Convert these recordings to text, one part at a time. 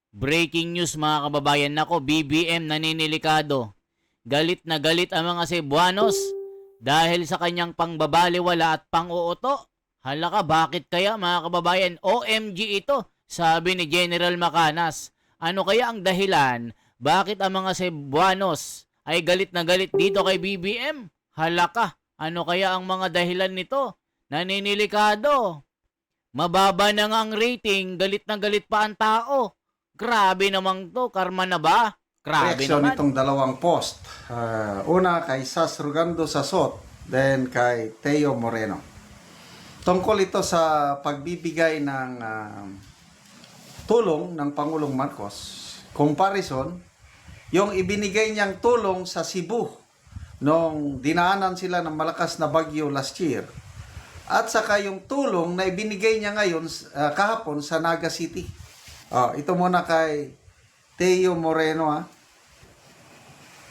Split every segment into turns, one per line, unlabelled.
Breaking news mga kababayan, nako, BBM naninilikado. Galit na galit ang mga Cebuanos dahil sa kanyang pangbabaliwala at pang-uuto. Hala ka, bakit kaya mga kababayan? OMG ito, sabi ni General Macanas. Ano kaya ang dahilan? Bakit ang mga Cebuanos ay galit na galit dito kay BBM? Hala ka, ano kaya ang mga dahilan nito? Naninilikado. Mababa na nga ang rating, galit na galit pa ang tao. Grabe naman to, karma na ba? Grabe
Reaksyon
naman.
itong dalawang post. Una kay Sas Rugando Sasot, then kay Teo Moreno. Tungkol ito sa pagbibigay ng tulong ng Pangulong Marcos. Comparison, yung ibinigay niyang tulong sa Cebu nung dinaanan sila ng malakas na bagyo last year. At saka yung tulong na ibinigay niya ngayon kahapon sa Naga City. Ito muna kay Teo Moreno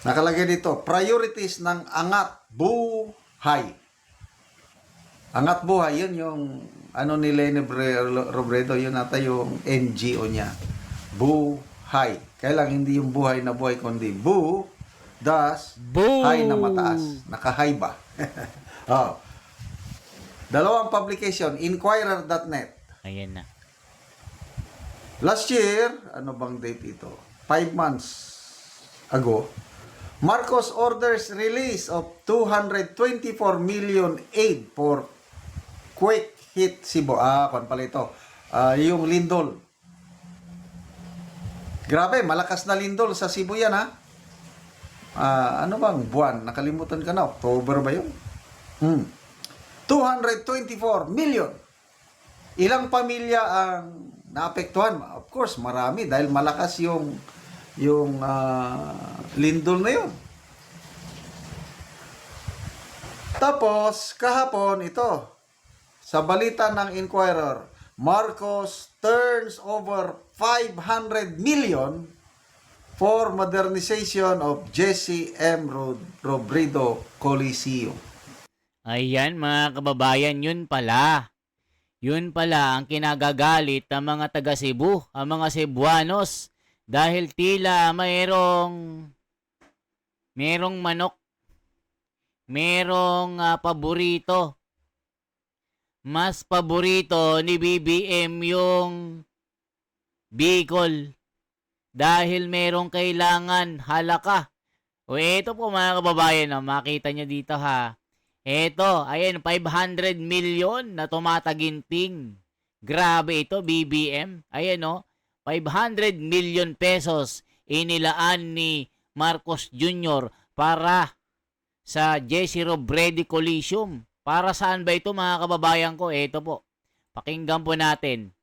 Nakalagay dito, priorities ng Angat Buhay. Angat Buhay, yun yung ano ni Lene Robredo, yun ata yung NGO niya. Buhay. Kailang hindi yung buhay na buhay, kundi hay na mataas. Naka-hay ba? Dalawang publication, Inquirer.net.
Ayan na.
Last year, ano bang date ito? 5 months ago, Marcos orders release of 224 million aid for quake hit Cebu. Kung pala ito. Yung lindol. Grabe, malakas na lindol sa Cebu yan ano bang buwan? Nakalimutan ka na. October ba yun? 224 million. Ilang pamilya ang naapektuhan? Of course, marami dahil malakas yung lindol na yun. Tapos, kahapon ito, sa balita ng Inquirer, Marcos turns over 500 million for modernization of Jesse M. Robredo Coliseum.
Ayan mga kababayan, yun pala. Yun pala ang kinagagalit ng mga taga Cebu, ang mga Cebuanos. Dahil tila mayroong manok, mayroong paborito. Mas paborito ni BBM yung Bicol. Dahil merong kailangan halaka. O ito po mga kababayan, makita nyo dito Ito, ayan, 500 million na tumataginting. Grabe ito, BBM. Ayan 500 million pesos inilaan ni Marcos Jr. para sa Jesse Robredo Coliseum. Para saan ba ito mga kababayan ko? Ito po, pakinggan po natin.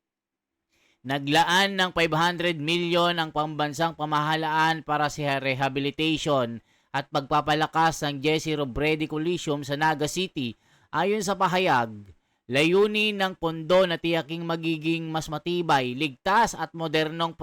Naglaan ng 500 million ang pambansang pamahalaan para sa rehabilitation at pagpapalakas ng Jesse Robredo Coliseum sa Naga City. Ayon sa pahayag, layunin ng pondo na tiyaking magiging mas matibay, ligtas at modernong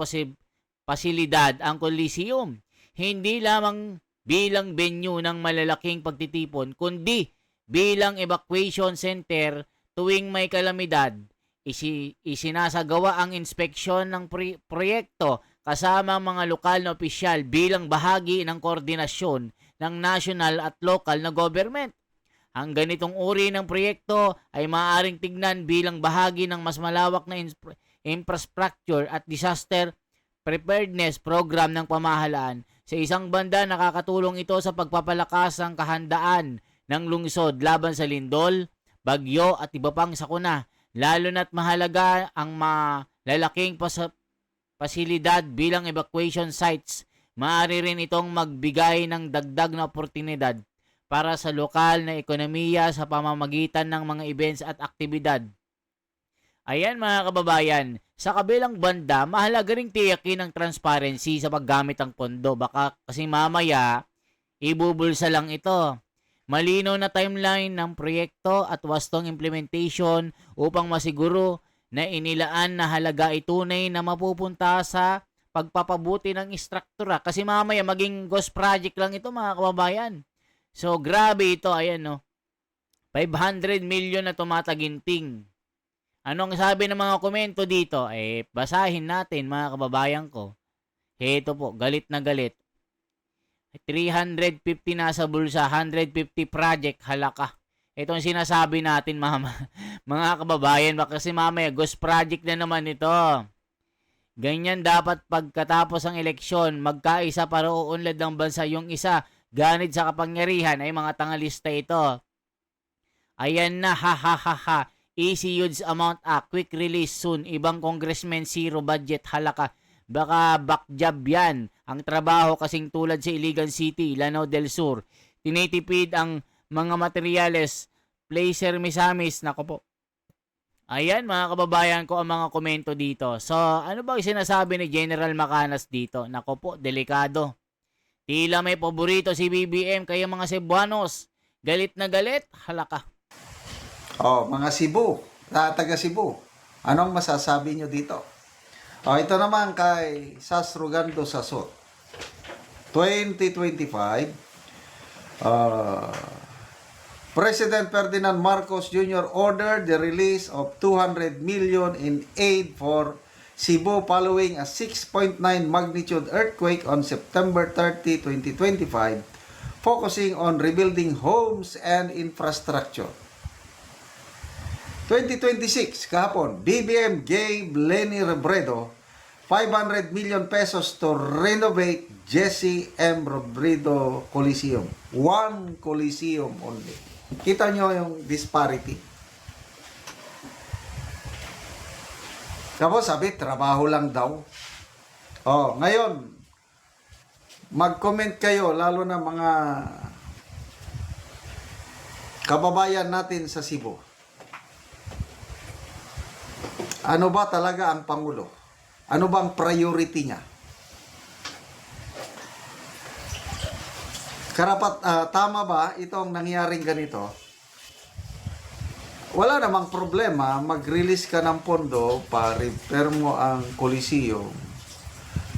pasilidad ang Coliseum. Hindi lamang bilang venue ng malalaking pagtitipon, kundi bilang evacuation center tuwing may kalamidad. Isinasagawa ang inspeksyon ng proyekto kasama ang mga lokal na opisyal bilang bahagi ng koordinasyon ng national at local na government. Ang ganitong uri ng proyekto ay maaaring tignan bilang bahagi ng mas malawak na infrastructure at disaster preparedness program ng pamahalaan. Sa isang banda, nakakatulong ito sa pagpapalakas ng kahandaan ng lungsod laban sa lindol, bagyo at iba pang sakuna. Lalo na't mahalaga ang malalaking pasilidad bilang evacuation sites. Maaari rin itong magbigay ng dagdag na oportunidad para sa lokal na ekonomiya sa pamamagitan ng mga events at aktibidad. Ayan mga kababayan, sa kabilang banda, mahalaga ring tiyakin ang transparency sa paggamit ng pondo. Baka kasi mamaya, ibubulsa lang ito. Malinaw na timeline ng proyekto at wastong implementation upang masiguro na inilaan na halaga ay tunay na mapupunta sa pagpapabuti ng istruktura. Kasi mamaya maging ghost project lang ito mga kababayan. So grabe ito, ayan 500 million na tumataginting. Anong sabi ng mga komento dito? Basahin natin mga kababayan ko. Heto po, galit na galit. 350 nasa bulsa, 150 project, halaka. Ito ang sinasabi natin, mga kababayan. Baka kasi mamaya, ghost project na naman ito. Ganyan dapat pagkatapos ng eleksyon, magkaisa para uunlad ng bansa. Yung isa, ganid sa kapangyarihan, ay mga tangalista ito. Ayan na, ha ha ha ha. Easy Huge Amount Act, quick release soon. Ibang congressman, zero budget, halaka. Baka backjob yan. Ang trabaho kasing tulad sa Iligan City, Lanao del Sur. Tinitipid ang mga materyales, placer misamis, nako po. Ayan mga kababayan ko ang mga komento dito. So, ano ba yung sinasabi ni General Macanas dito? Nako po, delikado. Tila may paborito si BBM kaya mga Cebuanos. Galit na galit, halaka.
Oh, mga Cebu, taga Cebu. Anong masasabi nyo dito? Oh, ito naman kay Sas Rogando Sasot. 2025, President Ferdinand Marcos Jr. ordered the release of 200 million in aid for Cebu following a 6.9 magnitude earthquake on September 30, 2025, focusing on rebuilding homes and infrastructure. 2026, kahapon, BBM gave Leni Robredo 500 million pesos to renovate Jesse M. Robredo Coliseum. One Coliseum only. Kita nyo yung disparity. Tapos sabi, trabaho lang daw. Oh, ngayon, mag-comment kayo, lalo na mga kababayan natin sa Cebu. Ano ba talaga ang Pangulo? Ano bang priority niya? Tama ba itong nangyaring ganito? Wala namang problema, mag-release ka ng pondo para repair mo ang Coliseum.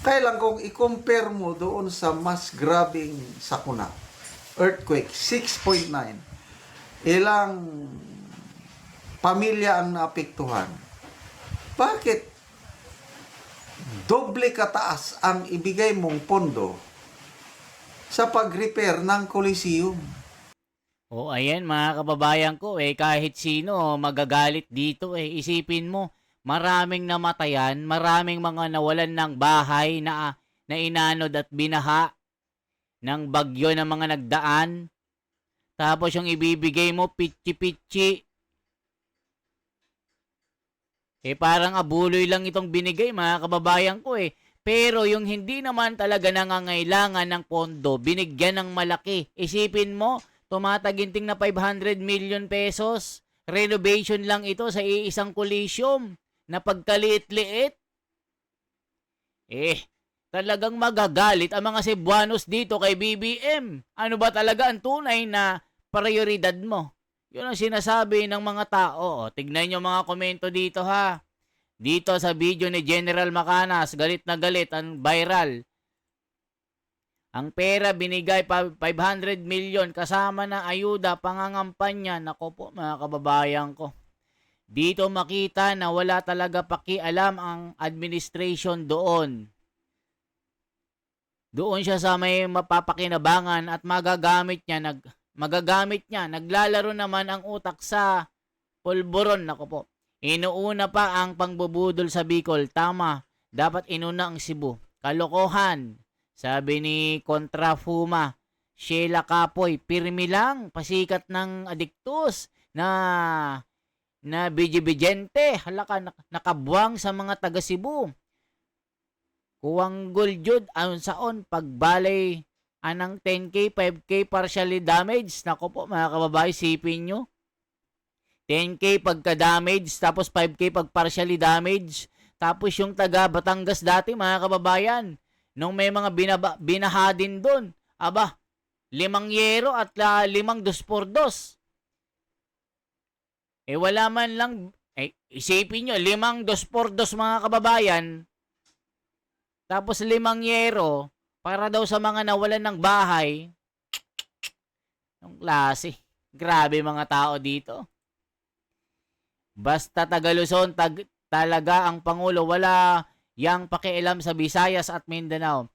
Kailan kung i-compare mo doon sa mas grabing sakuna, earthquake, 6.9, ilang pamilya ang naapektuhan? Bakit doble kataas ang ibigay mong pondo sa pag-repair ng Coliseum?
O ayan mga kababayan ko, kahit sino magagalit dito. Isipin mo, maraming namatayan, maraming mga nawalan ng bahay na inanod at binaha ng bagyo ng mga nagdaan. Tapos yung ibibigay mo, pitchi-pitchi. Parang abuloy lang itong binigay mga kababayan ko Pero yung hindi naman talaga nangangailangan ng pondo, binigyan ng malaki. Isipin mo, tumataginting na 500 million pesos. Renovation lang ito sa iisang Coliseum na pagkaliit-liit. Talagang magagalit ang mga Cebuanos dito kay BBM. Ano ba talaga ang tunay na prioridad mo? Yun ang sinasabi ng mga tao. Tignan nyo mga komento dito ha. Dito sa video ni General Macanas, galit na galit, ang viral. Ang pera binigay 500 million kasama na ayuda, pangangampanya. Nako po mga kababayan ko. Dito makita na wala talaga pakialam ang administration doon. Doon siya sa may mapapakinabangan at magagamit niya. Naglalaro naman ang utak sa pulburon. Nako po. Inuuna pa ang pangbubudol sa Bicol. Tama. Dapat inuna ang Cebu. Kalokohan. Sabi ni Contrafuma. Sheila Kapoy. Pirmi lang. Pasikat ng adiktus na bijibijente. Halaka. Nakabuwang sa mga taga Cebu. Kuwang guljud. Ayon saon. Pagbalay anang 10K, 5K partially damaged. Nako po mga kababay, sipin nyo. 10K pagka-damage, tapos 5K pag partially damaged. Tapos yung taga Batangas dati mga kababayan, nung may mga binaha din doon, 5 yero at 5 2x2. Wala man lang, isipin nyo, 5 2x2 mga kababayan, tapos 5 yero, para daw sa mga nawalan ng bahay. Ang klase. Grabe mga tao dito. Basta taga Luzon, talaga ang Pangulo. Wala yang pakialam sa Visayas at Mindanao.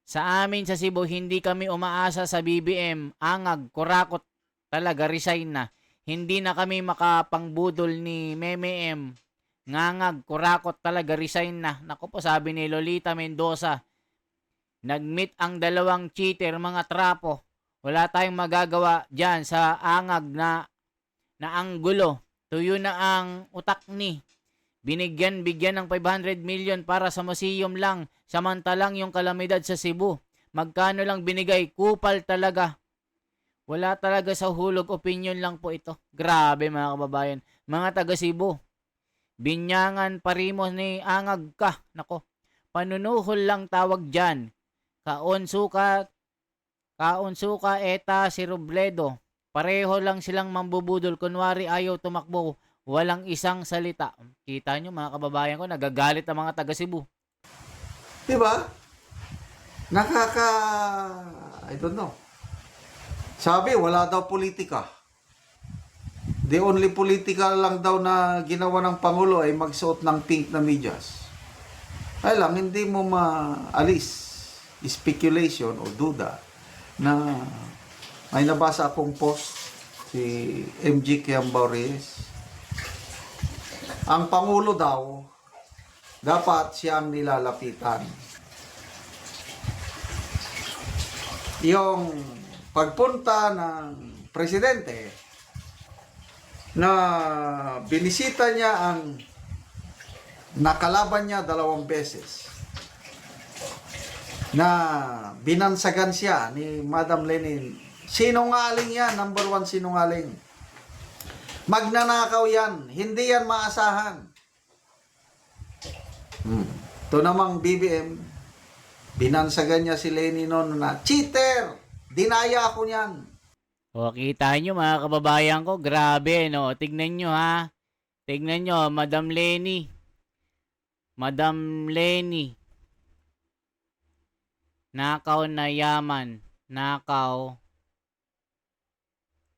Sa amin sa Cebu, hindi kami umaasa sa BBM. Angag, kurakot, talaga resign na. Hindi na kami makapangbudol ni Meme M. Ngangag, kurakot, talaga resign na. Naku po, sabi ni Lolita Mendoza. Nag-meet ang dalawang cheater, mga trapo. Wala tayong magagawa dyan sa angag na anggulo. Tuyo na ang utak ni. Bigyan ng 500 million para sa museum lang. Samantalang yung kalamidad sa Cebu. Magkano lang binigay? Kupal talaga. Wala talaga sa hulog. Opinion lang po ito. Grabe mga kababayan. Mga taga Cebu. Binyangan parimos ni angag ka. Nako. Panunuhol lang tawag dyan. Kaunsuka eta si Robledo. Pareho lang silang mambubudol. Kunwari ayaw tumakbo. Walang isang salita. Kita nyo mga kababayan ko, nagagalit ang mga taga Cebu.
Diba? I don't know. Sabi, wala daw politika. The only political lang daw na ginawa ng Pangulo ay magsuot ng pink na medyas. Ay lang, hindi mo maalis speculation o duda na may nabasa akong post si MG Kiambao Reyes. Ang Pangulo daw, dapat siyang nilalapitan. Yung pagpunta ng presidente na binisita niya ang nakalaban niya 2 beses, na binansagan siya ni Madam Lenin. Sinungaling yan, number 1 sinungaling. Magnanakaw yan. Hindi yan maasahan. Ito namang BBM, binansagan niya si Lenin noon na, cheater! Dinaya ako niyan.
O, kita nyo mga kababayan ko, grabe, no? Tignan nyo, ha? Tignan nyo, Madam Lenny. Madam Lenny. Nakaw na yaman. Nakaw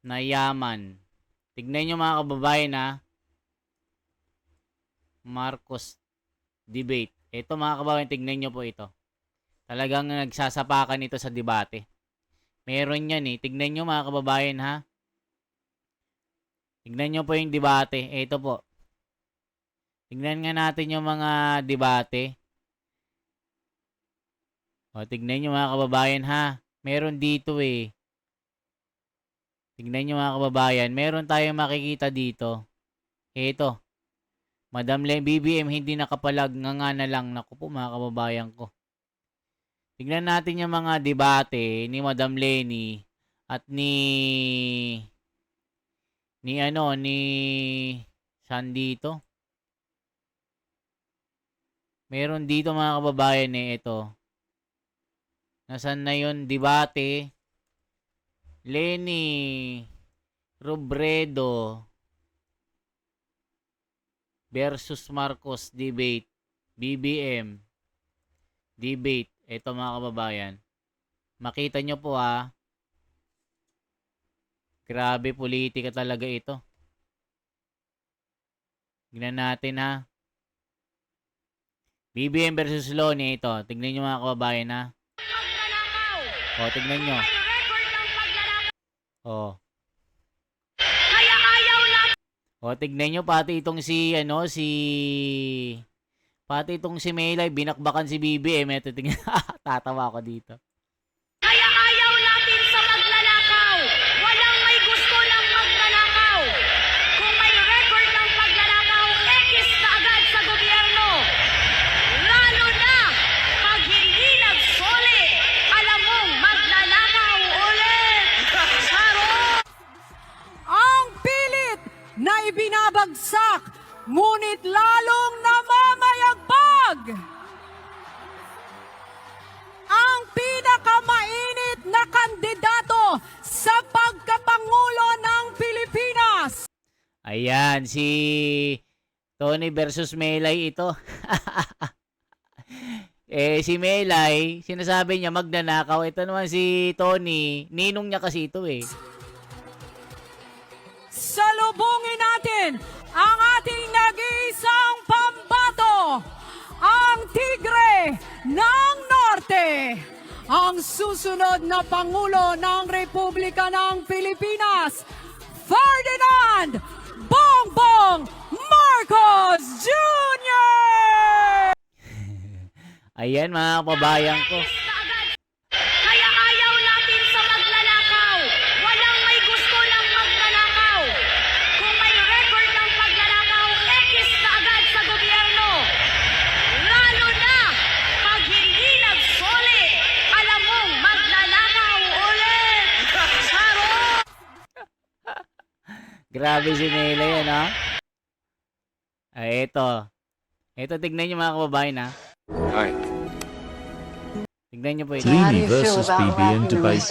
na yaman. Tignan nyo mga kababayan, ha? Marcos debate. Ito mga kababayan, tignan nyo po ito. Talagang nagsasapakan ito sa debate. Meron yan eh. Tignan nyo mga kababayan, ha? Tignan nyo po yung debate. Ito po. Tignan nga natin yung mga debate. O, tignan nyo mga kababayan, ha? Meron dito eh. Tignan nyo mga kababayan. Meron tayong makikita dito. Ito. Madam BBM hindi nakapalag. Nga na lang. Naku po mga kababayan ko. Tignan natin yung mga debate ni Madam Lenny at ni saan dito? Meron dito mga kababayan eh, ito. Nasaan na yun? Debate. Lenny Robredo versus Marcos debate. BBM debate. Ito mga kababayan. Makita nyo po ha. Grabe politika talaga ito. Tignan natin ha. BBM versus Loni ito. Tignan nyo mga kababayan ha. O, tignan nyo. O. O, tignan nyo pati itong pati itong si Melay, binakbakan si BBM. Ito, tingnan. Tatawa ako dito.
Kaya ayaw natin sa magnanakaw. Walang may gusto ng magnanakaw. Kung may record ng pagnanakaw, ekis na agad sa gobyerno. Lalo na pag hindi nagsoli. Alam mong magnanakaw ulit. Charot!
Ang pilit na ibinabagsak, ngunit lalong namamayagpag. Ang pinakamainit na kandidato sa pagkapangulo ng Pilipinas.
Ayan, si Tony versus Melay ito. Si Melay, sinasabi niya magnanakaw. Ito naman si Tony, ninong niya kasi ito eh.
Sa Pasalubungin natin ang ating nag-iisang pambato, ang Tigre ng Norte, ang susunod na Pangulo ng Republika ng Pilipinas, Ferdinand Bongbong Marcos Jr.
Ayan mga kababayan ko.
Ekis na agad. Kaya ayaw natin sa magnanakaw. Walang may gusto ng magnanakaw. Kung may record ng pagnanakaw, ekis na agad sa gobyerno. Lalo na pag hindi nagsoli. Alam mong magnanakaw ulit. Charot!
Grabe si Mela yan, ha? Ay, ito. Ito, tignan nyo mga kababayan, ha?
Alright.
Tignan nyo po ito.
How do you feel about BBM debate?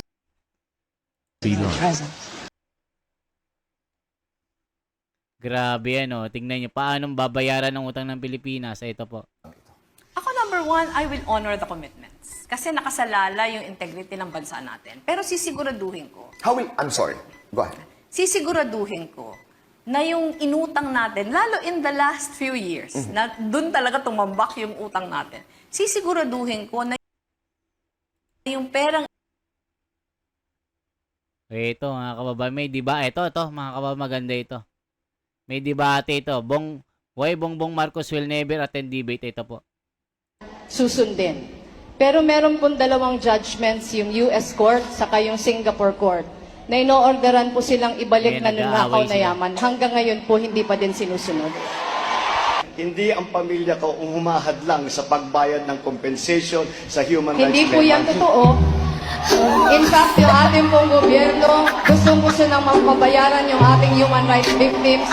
Grabe yan, oh. Tignan nyo. Paano babayaran ng utang ng Pilipinas? Ito po.
Ako, number one, I will honor the commitments. Kasi nakasalala yung integrity ng bansa natin. Pero sisiguraduhin ko,
I'm sorry. Go ahead.
sisiguraduhin ko na yung inutang natin, lalo in the last few years, na dun talaga tumambak yung utang natin, sisiguraduhin ko na yung perang
Ito, mga kababayan. May ito, mga kababayan. Maganda ito. May debate ito. Why Bongbong Marcos will never attend debate? Ito po.
susundin. Pero meron pong dalawang judgments, yung US Court saka yung Singapore Court, na ino-orderan po silang ibalik
Kaya
na nanakaw
nag-aaway
na
sila.
yaman. Hanggang ngayon po, hindi pa din sinusunod.
Hindi ang pamilya ko ang humahad lang sa pagbayad ng compensation sa human rights
Hindi po yan
claimant.
totoo. In fact, yung ating pong gobyerno, gustong-gusto nang mapabayaran yung ating human rights victims.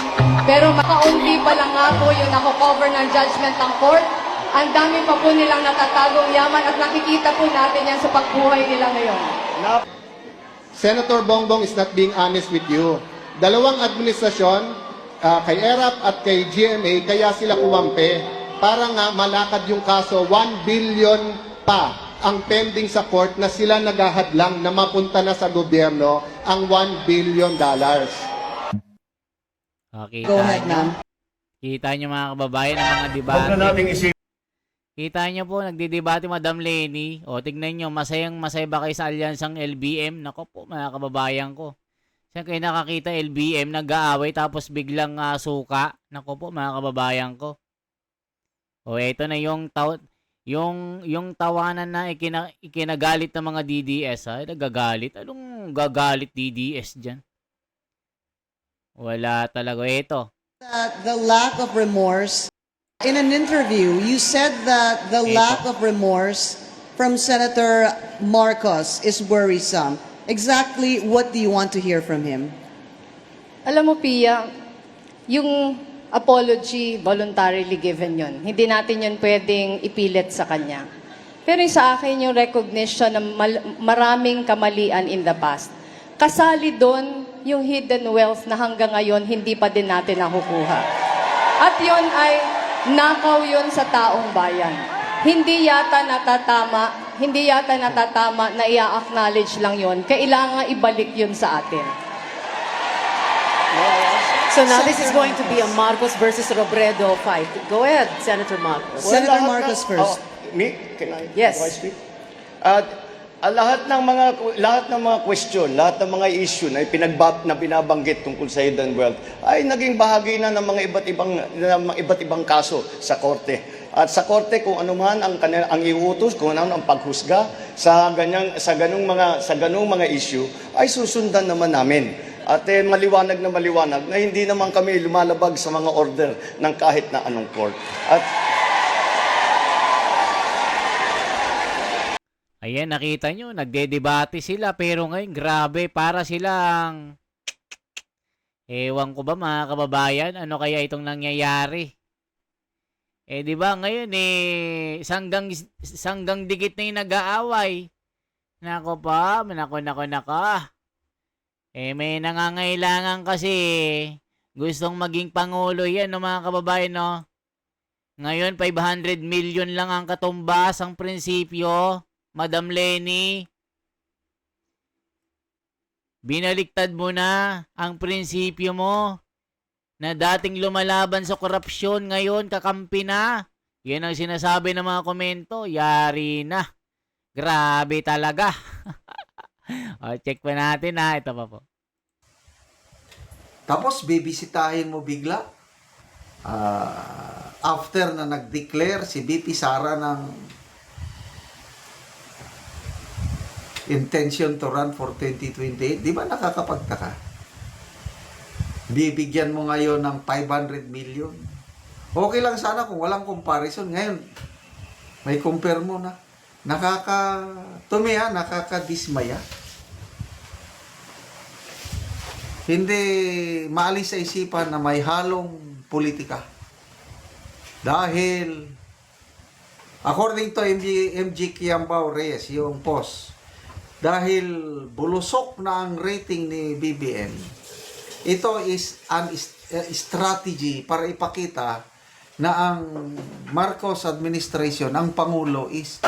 Pero makaunti pa lang nga po yung nako-cover ng judgment ng court. Ang dami pa po nilang natatagong yaman at nakikita po natin yan sa pagbuhay nila ngayon.
Senator Bongbong is not being honest with you. Dalawang administrasyon, kay ERAP at kay GMA, kaya sila kumampi para nga malakad yung kaso. 1 billion pa ang pending sa court na sila naghahadlang na mapunta na sa gobyerno ang $1 billion.
Okay,
Go ahead, ma'am.
Kita nyo mga kababayan ang mga debate. Kita nyo po, nagdidebate Madam Lenny. O, tignan nyo, masaya ba kayo sa alyansang LBM? Nako po, mga kababayan ko. Saan kayo nakakita LBM, nag-aaway, tapos biglang suka? Nako po, mga kababayan ko. O, eto na yung tawanan na ikinagalit ng mga DDS. Ay, nagagalit. Anong gagalit DDS dyan? Wala talaga. Eto.
The lack of remorse. In an interview, you said that the lack of remorse from Senator Marcos is worrisome. Exactly what do you want to hear from him?
Alam mo, Pia, yung apology, voluntarily given yun. Hindi natin yun pwedeng ipilit sa kanya. Pero yung sa akin, yung recognition ng maraming kamalian in the past. Kasali doon yung hidden wealth na hanggang ngayon hindi pa din natin nakukuha. At yun ay nakaw yun sa taong bayan. Hindi yata natatama na i-acknowledge lang yun. Kailangan ibalik yun sa atin.
So now this is going to be a Marcos versus Robredo fight. Go ahead, Senator Marcos.
Senator Marcos first.
Me? Can I?
Yes.
Do I speak? Lahat ng mga question, lahat ng mga issue na binabanggit tungkol sa hidden wealth ay naging bahagi na ng mga iba't ibang kaso sa korte. At sa korte kung ano man ang iuutos, kung ano ang paghusga sa ganung mga issue ay susundan naman namin. At maliwanag na hindi naman kami lumalabag sa mga order ng kahit na anong court. At
ayan, nakita nyo, nagdedebate sila, pero ngayon, grabe, para silang, ewan ko ba mga kababayan, ano kaya itong nangyayari? Di ba, ngayon, sanggang dikit na yung nag-aaway. Nako pa, nako. May nangangailangan kasi, gustong maging pangulo yan, no, mga kababayan, no? Ngayon, 500 million lang ang katumbas, ang prinsipyo. Madam Lenny, binaliktad mo na ang prinsipyo mo. na dating lumalaban sa korupsyon, ngayon kakampi na. Yan ang sinasabi ng mga komento. Yari na. Grabe talaga. O, check pa natin ha. Ito pa po.
Tapos bibisitahin mo bigla. After na nag-declare si BP Sara ng intention to run for 2028, di ba nakakapagtaka? Bibigyan mo ngayon ng 500 million. Okay lang sana kung walang comparison. Ngayon, may compare mo na. Nakakadismaya. Hindi maalis sa isipan na may halong politika. Dahil, according to MG Kiambao Reyes, yung post, dahil bulusok na ang rating ni BBM, ito is an strategy para ipakita na ang Marcos administration, ang Pangulo is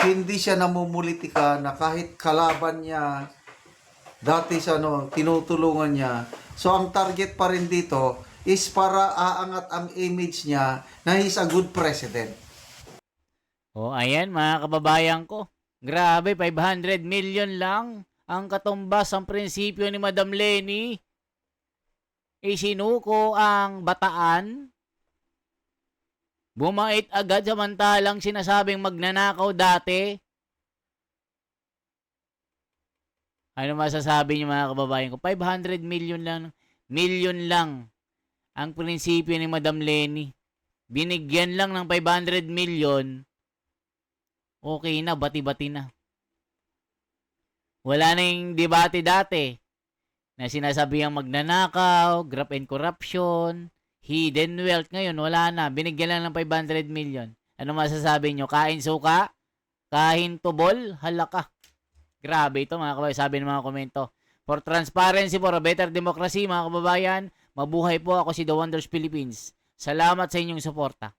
hindi siya namumulitika na kahit kalaban niya dati sa tinutulungan niya. So ang target pa rin dito is para aangat ang image niya na he's a good president.
O, ayan mga kababayan ko. Grabe, 500 million lang ang katumbas ang prinsipyo ni Madam Leni. Isinuko ang Bataan. Bumait agad samantalang sinasabing magnanakaw dati. Ano masasabi niyo mga kababayan ko? 500 million lang ang prinsipyo ni Madam Leni. Binigyan lang ng 500 million. Okay na, bati-bati na. Wala na yung debate dati na sinasabihang magnanakaw, graft and corruption, hidden wealth. Ngayon, wala na. Binigyan lang ng 500 million. Ano masasabi nyo? Kain suka? Kain tubol? Halaka. Grabe ito mga kababayan. Sabi ng mga komento. For transparency, for a better democracy, mga kababayan, mabuhay po ako si The Wonders Philippines. Salamat sa inyong suporta.